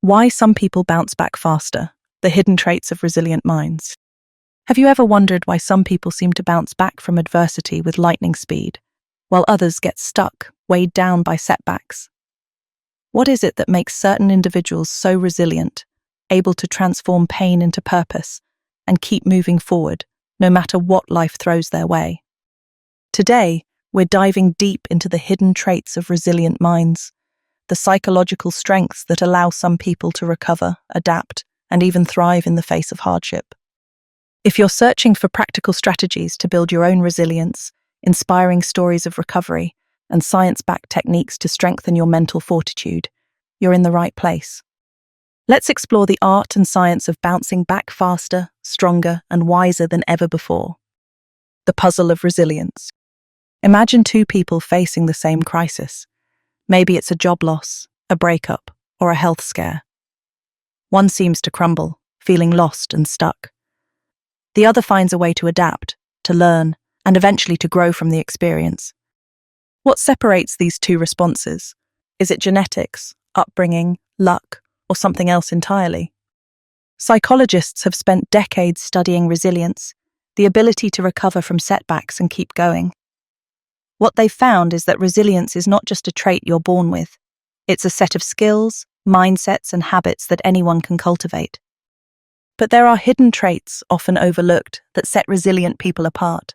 Why some people bounce back faster, the hidden traits of resilient minds. Have you ever wondered why some people seem to bounce back from adversity with lightning speed, while others get stuck, weighed down by setbacks? What is it that makes certain individuals so resilient, able to transform pain into purpose, and keep moving forward, no matter what life throws their way? Today, we're diving deep into the hidden traits of resilient minds, the psychological strengths that allow some people to recover, adapt, and even thrive in the face of hardship. If you're searching for practical strategies to build your own resilience, inspiring stories of recovery, and science-backed techniques to strengthen your mental fortitude, you're in the right place. Let's explore the art and science of bouncing back faster, stronger, and wiser than ever before. The puzzle of resilience. Imagine two people facing the same crisis. Maybe it's a job loss, a breakup, or a health scare. One seems to crumble, feeling lost and stuck. The other finds a way to adapt, to learn, and eventually to grow from the experience. What separates these two responses? Is it genetics, upbringing, luck, or something else entirely? Psychologists have spent decades studying resilience, the ability to recover from setbacks and keep going. What they've found is that resilience is not just a trait you're born with. It's a set of skills, mindsets, and habits that anyone can cultivate. But there are hidden traits, often overlooked, that set resilient people apart.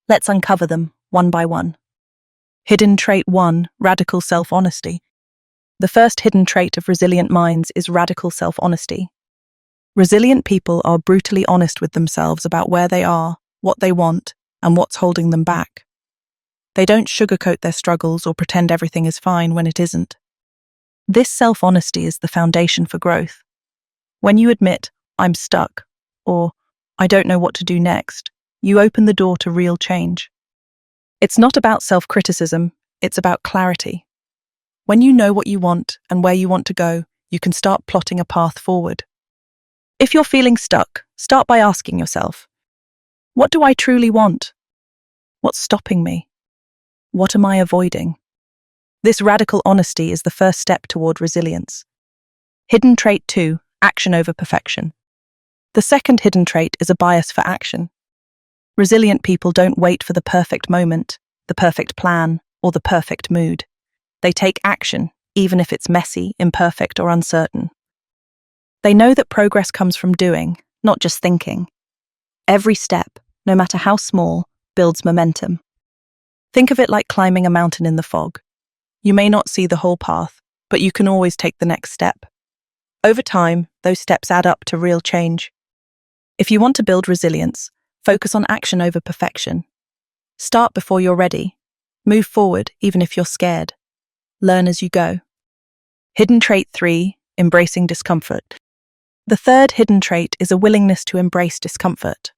Let's uncover them, one by one. Hidden trait 1, radical self-honesty. The first hidden trait of resilient minds is radical self-honesty. Resilient people are brutally honest with themselves about where they are, what they want, and what's holding them back. They don't sugarcoat their struggles or pretend everything is fine when it isn't. This self-honesty is the foundation for growth. When you admit, "I'm stuck," or "I don't know what to do next," you open the door to real change. It's not about self-criticism, it's about clarity. When you know what you want and where you want to go, you can start plotting a path forward. If you're feeling stuck, start by asking yourself, what do I truly want? What's stopping me? What am I avoiding? This radical honesty is the first step toward resilience. Hidden trait 2, action over perfection. The second hidden trait is a bias for action. Resilient people don't wait for the perfect moment, the perfect plan, or the perfect mood. They take action, even if it's messy, imperfect, or uncertain. They know that progress comes from doing, not just thinking. Every step, no matter how small, builds momentum. Think of it like climbing a mountain in the fog. You may not see the whole path, but you can always take the next step. Over time, those steps add up to real change. If you want to build resilience, focus on action over perfection. Start before you're ready. Move forward even if you're scared. Learn as you go. Hidden trait 3, embracing discomfort. The third hidden trait is a willingness to embrace discomfort.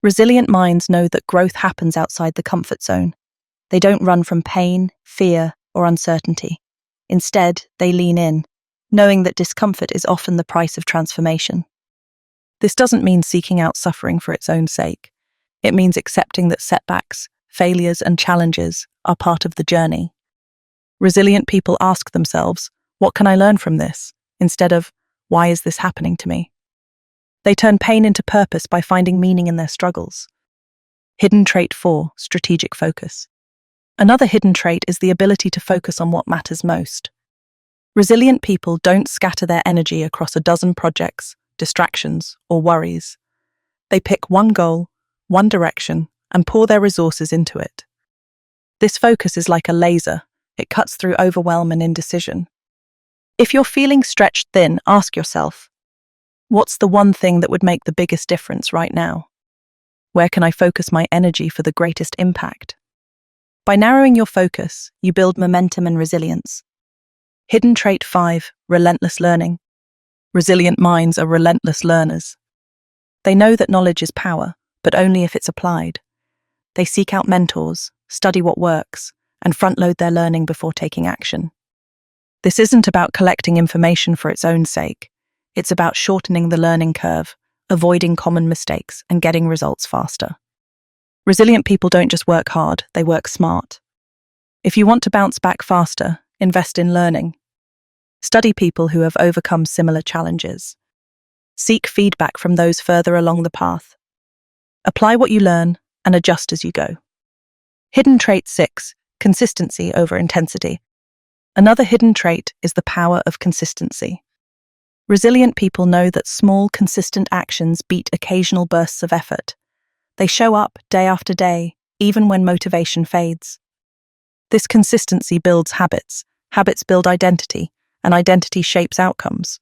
Resilient minds know that growth happens outside the comfort zone. They don't run from pain, fear, or uncertainty. Instead, they lean in, knowing that discomfort is often the price of transformation. This doesn't mean seeking out suffering for its own sake. It means accepting that setbacks, failures, and challenges are part of the journey. Resilient people ask themselves, what can I learn from this? Instead of, why is this happening to me? They turn pain into purpose by finding meaning in their struggles. Hidden trait 4, strategic focus. Another hidden trait is the ability to focus on what matters most. Resilient people don't scatter their energy across a dozen projects, distractions, or worries. They pick one goal, one direction, and pour their resources into it. This focus is like a laser. It cuts through overwhelm and indecision. If you're feeling stretched thin, ask yourself, what's the one thing that would make the biggest difference right now? Where can I focus my energy for the greatest impact? By narrowing your focus, you build momentum and resilience. Hidden trait 5, relentless learning. Resilient minds are relentless learners. They know that knowledge is power, but only if it's applied. They seek out mentors, study what works, and front-load their learning before taking action. This isn't about collecting information for its own sake. It's about shortening the learning curve, avoiding common mistakes, and getting results faster. Resilient people don't just work hard, they work smart. If you want to bounce back faster, invest in learning. Study people who have overcome similar challenges. Seek feedback from those further along the path. Apply what you learn and adjust as you go. Hidden trait 6, consistency over intensity. Another hidden trait is the power of consistency. Resilient people know that small, consistent actions beat occasional bursts of effort. They show up day after day, even when motivation fades. This consistency builds habits, habits build identity, and identity shapes outcomes.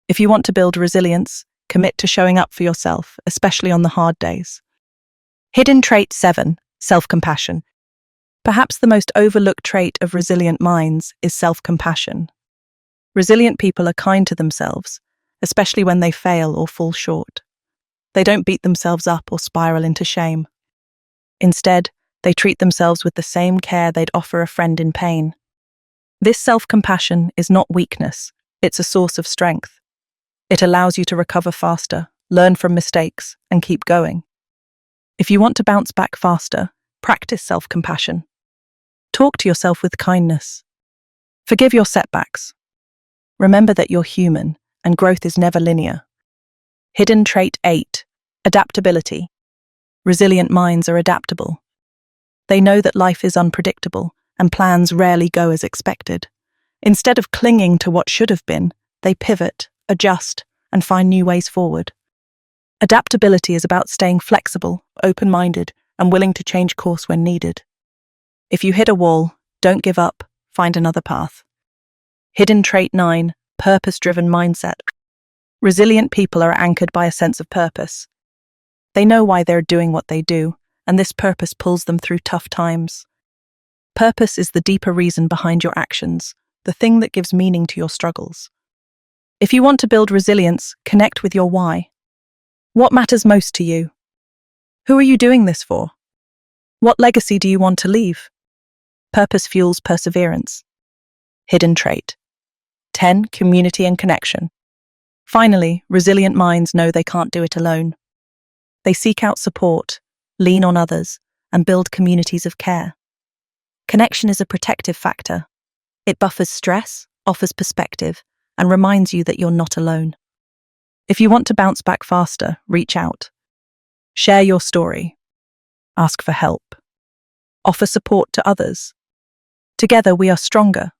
If you want to build resilience, commit to showing up for yourself, especially on the hard days. Hidden trait 7, self-compassion. Perhaps the most overlooked trait of resilient minds is self-compassion. Resilient people are kind to themselves, especially when they fail or fall short. They don't beat themselves up or spiral into shame. Instead, they treat themselves with the same care they'd offer a friend in pain. This self-compassion is not weakness, it's a source of strength. It allows you to recover faster, learn from mistakes, and keep going. If you want to bounce back faster, practice self-compassion. Talk to yourself with kindness. Forgive your setbacks. Remember that you're human, and growth is never linear. Hidden trait 8, adaptability. Resilient minds are adaptable. They know that life is unpredictable, and plans rarely go as expected. Instead of clinging to what should have been, they pivot, adjust, and find new ways forward. Adaptability is about staying flexible, open-minded, and willing to change course when needed. If you hit a wall, don't give up, find another path. Hidden trait 9, purpose-driven mindset. Resilient people are anchored by a sense of purpose. They know why they're doing what they do, and this purpose pulls them through tough times. Purpose is the deeper reason behind your actions, the thing that gives meaning to your struggles. If you want to build resilience, connect with your why. What matters most to you? Who are you doing this for? What legacy do you want to leave? Purpose fuels perseverance. Hidden trait 10, community and connection. Finally, resilient minds know they can't do it alone. They seek out support, lean on others, and build communities of care. Connection is a protective factor. It buffers stress, offers perspective, and reminds you that you're not alone. If you want to bounce back faster, reach out. Share your story. Ask for help. Offer support to others. Together we are stronger.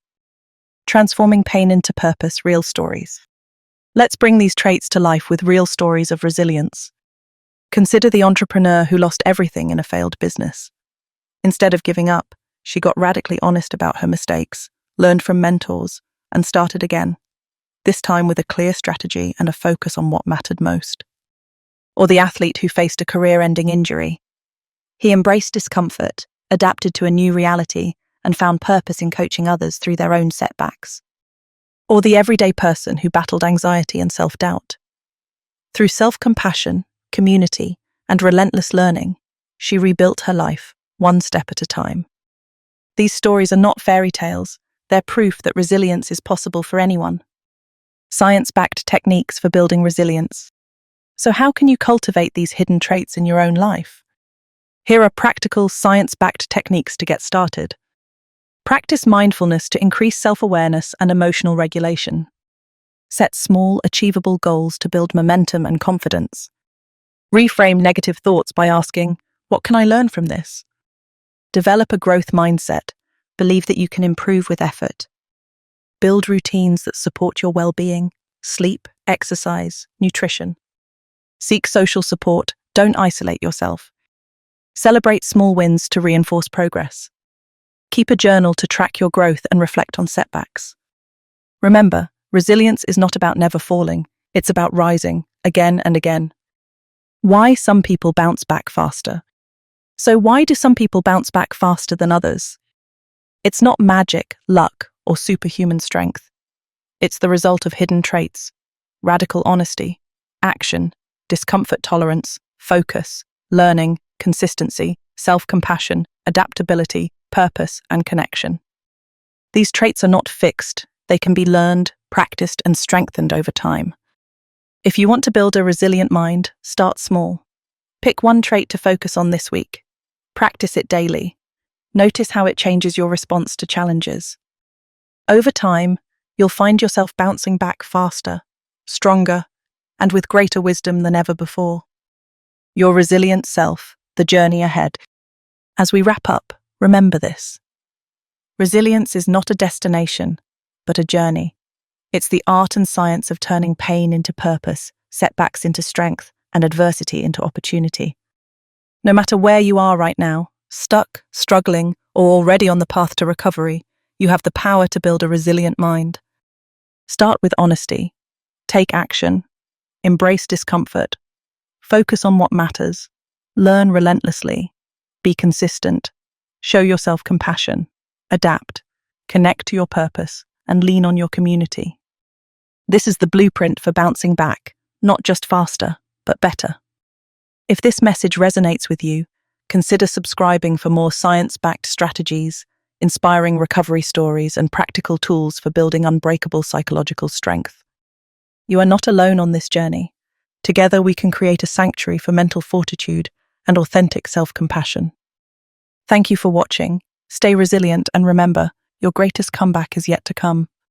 Transforming pain into purpose, real stories. Let's bring these traits to life with real stories of resilience. Consider the entrepreneur who lost everything in a failed business. Instead of giving up, she got radically honest about her mistakes, learned from mentors, and started again, this time with a clear strategy and a focus on what mattered most. Or the athlete who faced a career-ending injury. He embraced discomfort, adapted to a new reality, and found purpose in coaching others through their own setbacks. Or the everyday person who battled anxiety and self-doubt. Through self-compassion, community, and relentless learning, she rebuilt her life, one step at a time. These stories are not fairy tales, they're proof that resilience is possible for anyone. Science-backed techniques for building resilience. So how can you cultivate these hidden traits in your own life? Here are practical, science-backed techniques to get started. Practice mindfulness to increase self-awareness and emotional regulation. Set small, achievable goals to build momentum and confidence. Reframe negative thoughts by asking, what can I learn from this? Develop a growth mindset. Believe that you can improve with effort. Build routines that support your well-being, sleep, exercise, nutrition. Seek social support. Don't isolate yourself. Celebrate small wins to reinforce progress. Keep a journal to track your growth and reflect on setbacks. Remember, resilience is not about never falling. It's about rising, again and again. Why some people bounce back faster? So why do some people bounce back faster than others? It's not magic, luck, or superhuman strength. It's the result of hidden traits, radical honesty, action, discomfort tolerance, focus, learning, consistency, self-compassion, adaptability, purpose, and connection. These traits are not fixed. They can be learned, practiced, and strengthened over time. If you want to build a resilient mind, start small. Pick one trait to focus on this week. Practice it daily. Notice how it changes your response to challenges. Over time, you'll find yourself bouncing back faster, stronger, and with greater wisdom than ever before. Your resilient self, the journey ahead. As we wrap up, remember this. Resilience is not a destination, but a journey. It's the art and science of turning pain into purpose, setbacks into strength, and adversity into opportunity. No matter where you are right now, stuck, struggling, or already on the path to recovery, you have the power to build a resilient mind. Start with honesty. Take action. Embrace discomfort. Focus on what matters. Learn relentlessly. Be consistent. Show yourself compassion. Adapt. Connect to your purpose, and lean on your community. This is the blueprint for bouncing back, not just faster, but better. If this message resonates with you, consider subscribing for more science-backed strategies, inspiring recovery stories, and practical tools for building unbreakable psychological strength. You are not alone on this journey. Together we can create a sanctuary for mental fortitude and authentic self-compassion. Thank you for watching. Stay resilient and remember, your greatest comeback is yet to come.